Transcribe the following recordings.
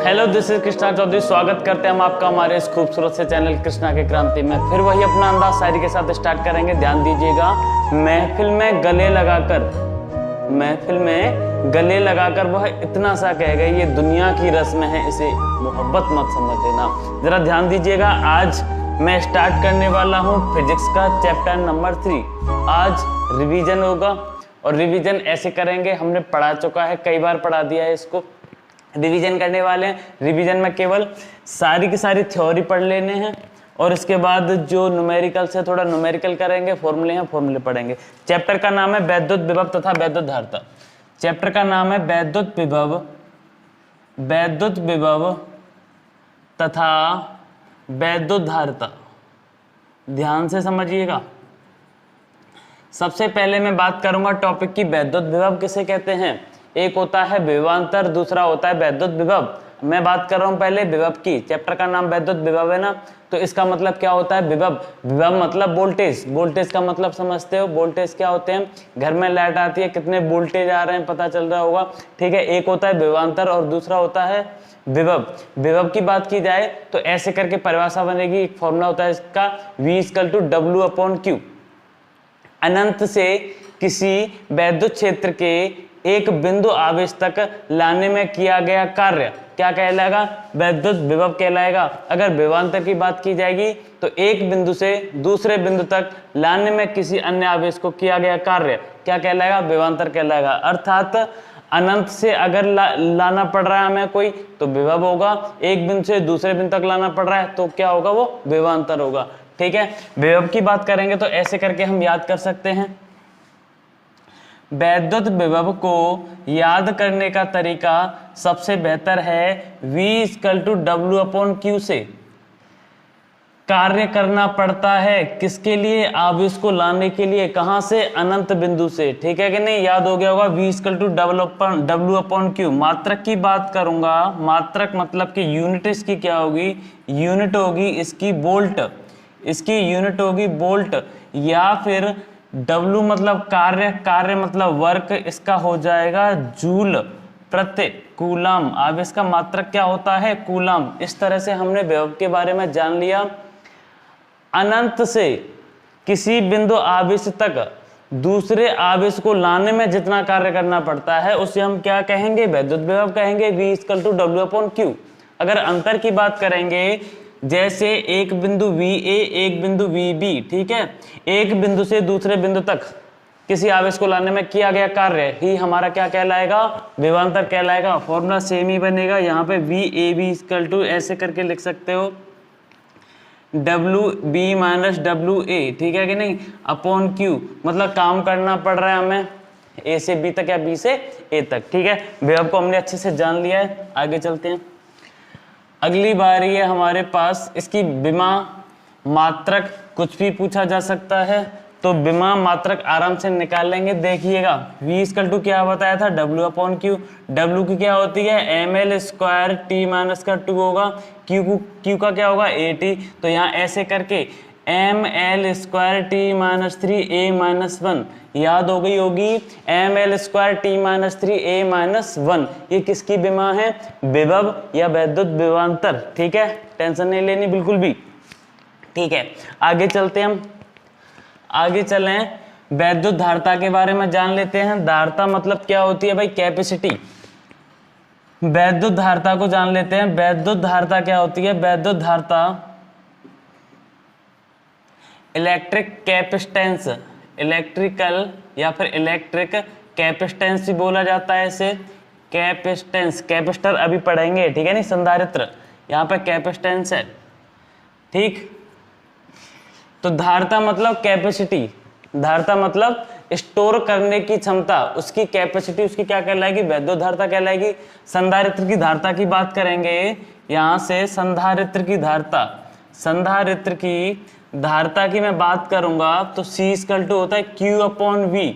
Hello, this is Krishna Chaudhary. स्वागत करते हैं हम आपका हमारे इस खूबसूरत से चैनल कृष्णा के क्रांति में। फिर वही अपना अंदाज शायरी के साथ स्टार्ट करेंगे। ध्यान दीजिएगा। महफिल में गले लगाकर वह इतना सा कह गई, ये दुनिया की रस्म है, इसे मोहब्बत मत समझ लेना। जरा ध्यान दीजिएगा। आज मैं स्टार्ट करने वाला हूँ फिजिक्स का चैप्टर नंबर 3। आज रिवीजन होगा और रिवीजन ऐसे करेंगे, हमने पढ़ा चुका है, कई बार पढ़ा दिया है इसको। रिवीजन करने वाले हैं। रिवीजन में केवल सारी की सारी थ्योरी पढ़ लेने हैं और इसके बाद जो न्यूमेरिकल से थोड़ा न्यूमेरिकल करेंगे, फॉर्मूले हैं, फॉर्मूले पढ़ेंगे। चैप्टर का नाम है वैद्युत विभव तथा वैद्युत धारिता। चैप्टर का नाम है वैद्युत विभव तथा वैद्युत धारिता। ध्यान से समझिएगा। सबसे पहले मैं बात करूंगा टॉपिक की, वैद्युत विभव किसे कहते हैं। एक होता है विभवांतर, दूसरा होता है वैद्युत विभव। मैं बात कर रहा हूं पहले विभव की। चैप्टर का नाम वैद्युत विभव है ना, तो इसका मतलब क्या होता है विभव। विभव मतलब वोल्टेज। वोल्टेज का मतलब समझते हो। वोल्टेज क्या होते हैं, घर में लाइट आती है, कितने वोल्टेज आ रहे हैं पता चल रहा होगा, ठीक है। एक होता है विभवांतर और दूसरा होता है विभव। विभव की बात की जाए तो ऐसे करके परिभाषा बनेगी, एक फॉर्मूला होता है इसका, V=W/Q। अनंत से किसी वैद्युत क्षेत्र के एक बिंदु आवेश तक लाने में किया गया कार्य क्या कहलाएगा, वैद्युत विभव कहलाएगा। अगर विभवांतर की बात की जाएगी तो एक बिंदु से दूसरे बिंदु तक लाने में किसी अन्य आवेश को किया गया कार्य क्या कहलाएगा, विभवांतर कहलाएगा। अर्थात अनंत से अगर लाना पड़ रहा है हमें कोई, तो विभव होगा। एक बिंदु से दूसरे बिंदु तक लाना पड़ रहा है तो क्या होगा, वो विभवांतर होगा, ठीक है। विभव की बात करेंगे तो ऐसे करके हम याद कर सकते हैं। वैद्युत विभव को याद करने का तरीका सबसे बेहतर है V=W/Q से कार्य करना पड़ता है। किसके लिए, आवेश को लाने के लिए। कहां से, अनंत बिंदु से, ठीक है कि नहीं। याद हो गया होगा V=W/Q। मात्रक की बात करूंगा। मात्रक मतलब कि यूनिट इसकी क्या होगी, यूनिट होगी इसकी वोल्ट। इसकी यूनिट होगी वोल्ट, या फिर W मतलब कार्य, कार्य मतलब वर्क, इसका हो जाएगा जूल प्रति कूलम। आवेश का मात्रक क्या होता है, कूलम। इस तरह से हमने विभव के बारे में जान लिया। अनंत से किसी बिंदु आवेश तक दूसरे आवेश को लाने में जितना कार्य करना पड़ता है उसे हम क्या कहेंगे, वैद्युत विभव कहेंगे, V=W/Q। अगर अंतर की बात करेंगे, जैसे एक बिंदु VA, एक बिंदु VB, ठीक है। एक बिंदु से दूसरे बिंदु तक किसी आवेश को लाने में किया गया कार्य ही हमारा क्या कहलाएगा, विभवांतर कहलाएगा। फॉर्मूला सेम ही बनेगा। यहाँ पे VAB ऐसे करके लिख सकते हो, WB-WA, ठीक है कि नहीं, अपॉन Q। मतलब काम करना पड़ रहा है हमें A से B तक या B से A तक, ठीक है। विभव को हमने अच्छे से जान लिया है। आगे चलते हैं। अगली बारी है हमारे पास इसकी विमा मात्रक। कुछ भी पूछा जा सकता है तो विमा मात्रक आराम से निकाल लेंगे। देखिएगा V= क्या बताया था, W/Q। W की क्या होती है, ml² T-2 होगा। Q का क्या होगा, AT। तो यहाँ ऐसे करके ml² T-3 A-1 याद हो गई होगी, ml² T-3 A-1। ये किसकी विमा है, विभव या वैद्युत विभवांतर, ठीक है। टेंशन नहीं लेनी बिल्कुल भी, ठीक है। आगे चलते हैं हम। आगे चलें, वैद्युत धारिता के बारे में जान लेते हैं। धारिता मतलब क्या होती है भाई, कैपेसिटी। वैद्युत धारिता को जान लेते हैं। वैद्युत धारिता क्या होती है, वैद्युत धारिता इलेक्ट्रिक कैपेसिटेंस, इलेक्ट्रिकल या फिर इलेक्ट्रिक कैपेसिटेंस भी बोला जाता है इसे। कैपेसिटेंस, कैपेसिटर अभी पढ़ेंगे, ठीक है नहीं, संधारित्र। यहाँ पे कैपेसिटेंस है, ठीक। तो धारिता मतलब कैपेसिटी, धारिता मतलब स्टोर करने की क्षमता, उसकी कैपेसिटी उसकी क्या कहलाएगी, वैद्युत धारिता कहलाएगी। संधारित्र की धारिता की बात करेंगे। यहाँ से संधारित्र की धारिता, संधारित्र की धारिता की मैं बात करूंगा तो C= होता है Q/V।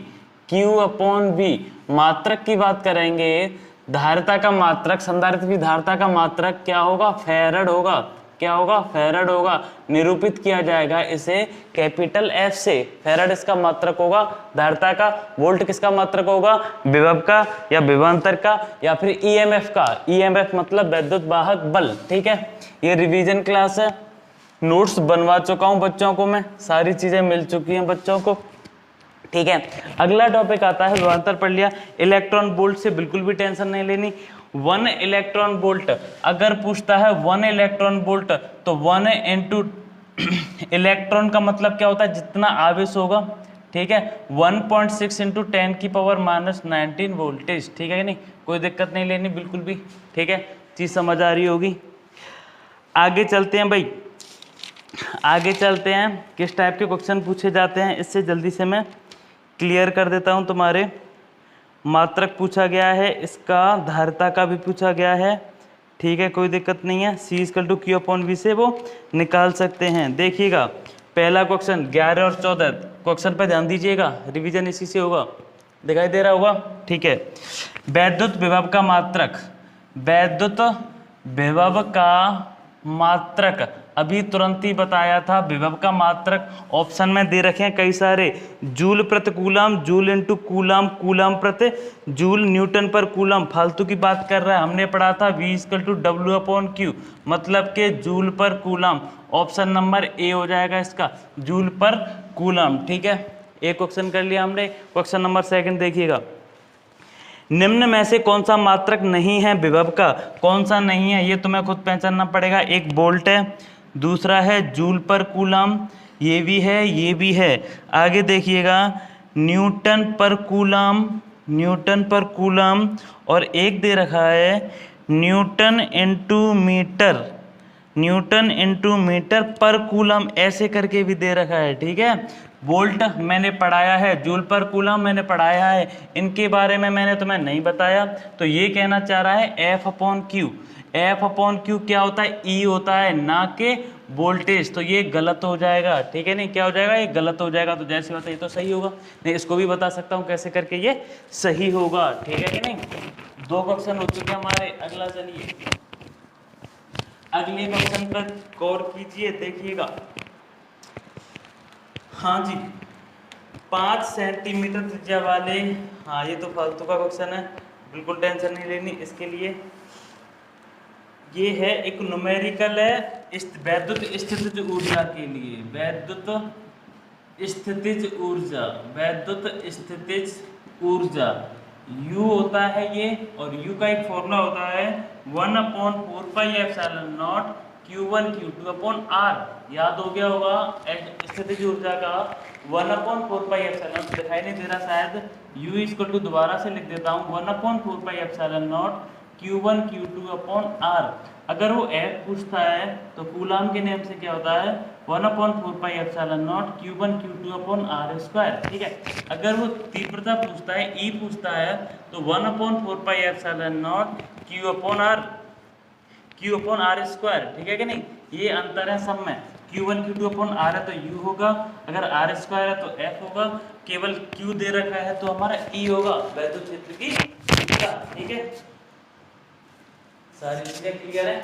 Q/V। मात्रक की बात करेंगे, धारिता का मात्रक, संधारित्र की धारिता का मात्रक क्या होगा, फैरड होगा। क्या होगा, फैराड होगा। निरूपित किया जाएगा इसे कैपिटल एफ से। फैराड इसका मात्रक होगा धारिता का, वोल्ट किसका मात्रक होगा, विभव का या विभवांतर का या फिर ईएमएफ का। ईएमएफ मतलब वैद्युत वाहक बल। ठीक है, ये रिवीजन क्लास है, नोट्स बनवा चुका हूं बच्चों को मैं, सारी चीजें मिल चुकी हैं बच्चों को। ठीक है, अगला टॉपिक आता है विभवांतर पढ़ लिया। इलेक्ट्रॉन वोल्ट से बिल्कुल भी टेंशन नहीं लेनी। 1 इलेक्ट्रॉन वोल्ट अगर पूछता है 1 इलेक्ट्रॉन वोल्ट तो 1 इंटू इलेक्ट्रॉन का मतलब क्या होता है, जितना आवेश होगा। ठीक है, 1.6 इंटू 10 की पावर -19 वोल्टेज। ठीक है कि नहीं, कोई दिक्कत नहीं लेनी बिल्कुल भी। ठीक है, चीज समझ आ रही होगी। आगे चलते हैं भाई, आगे चलते हैं किस टाइप के क्वेश्चन पूछे जाते हैं, इससे जल्दी से मैं क्लियर कर देता हूं। तुम्हारे मात्रक पूछा गया है, इसका धारिता का भी पूछा गया है। ठीक है, कोई दिक्कत नहीं है। C=Q/V से वो निकाल सकते हैं। देखिएगा पहला क्वेश्चन 11 और 14 क्वेश्चन पे ध्यान दीजिएगा, रिवीजन इसी से होगा, दिखाई दे रहा होगा। ठीक है, वैद्युत विभव का मात्रक, वैद्युत विभव का मात्रक अभी तुरंत ही बताया था। विभव का मात्रक ऑप्शन में दे रखे हैं कई सारे, जूल प्रति coulomb, joule into coulomb, coulomb प्रति जूल, न्यूटन पर कूलम। फालतू की बात कर रहा है, हमने पढ़ा था V=W/Q, मतलब के जूल पर कूलम। ऑप्शन नंबर ए हो जाएगा इसका, जूल पर कूलम। ठीक है, एक क्वेश्चन कर लिया हमने। क्वेश्चन नंबर 2 देखिएगा, निम्न में से कौन सा मात्रक नहीं है विभव का। कौन सा नहीं है ये तुम्हें खुद पहचानना पड़ेगा। एक वोल्ट है, दूसरा है जूल पर कूलम, ये भी है, ये भी है। आगे देखिएगा न्यूटन पर कूलम, न्यूटन पर कूलम, और एक दे रखा है newton into metre, newton into metre पर कूलम, ऐसे करके भी दे रखा है। ठीक है, वोल्ट मैंने पढ़ाया है, जूल पर कूलम मैंने पढ़ाया है, इनके बारे में मैंने तुम्हें नहीं बताया। तो ये कहना चाह रहा है F/Q। F/Q क्या होता है, E होता है, ना कि वोल्टेज। तो ये गलत हो जाएगा। ठीक है, नहीं क्या हो जाएगा, ये गलत हो जाएगा। तो जैसे बात है ये तो सही होगा, नहीं इसको भी बता सकता हूँ कैसे करके ये सही होगा। ठीक है कि नहीं, 2 क्वेश्चन हो चुके हमारे। अगला चलिए, अगले क्वेश्चन पर गौर कीजिए, देखिएगा। हाँ जी, 5 सेंटीमीटर त्रिज्या वाले, हाँ ये तो फालतू का क्वेश्चन है, बिल्कुल टेंशन नहीं लेनी इसके लिए। ये है एक न्यूमेरिकल है वैद्युत स्थितिज ऊर्जा के लिए, वैद्युत स्थितिज ऊर्जा, वैद्युत स्थितिज ऊर्जा। U होता है ये, और U का एक फॉर्मूला होता है 1/4πε0 Q1 Q2/R। याद हो गया होगा स्थितिज ऊर्जा का 1/4πε0, दिखाई नहीं दे रहा शायद। U दोबारा से लिख देता हूँ 1/4πε0 Q1 Q2/R। अगर वो F पूछता है तो कूलाम के नेम से क्या होता है 1/4πε0 Q1 Q2/R²। ठीक है, अगर वो तीव्रता पूछता है, E पूछता है, तो 1/4πε0 Q/R²। ठीक है कि नहीं, ये अंतर है सब में। Q1 Q2/R है तो U होगा, अगर R² है तो F होगा, केवल Q दे रखा है तो हमारा E होगा, वैद्युत क्षेत्र की। ठीक है, सारी चीजें क्लियर है।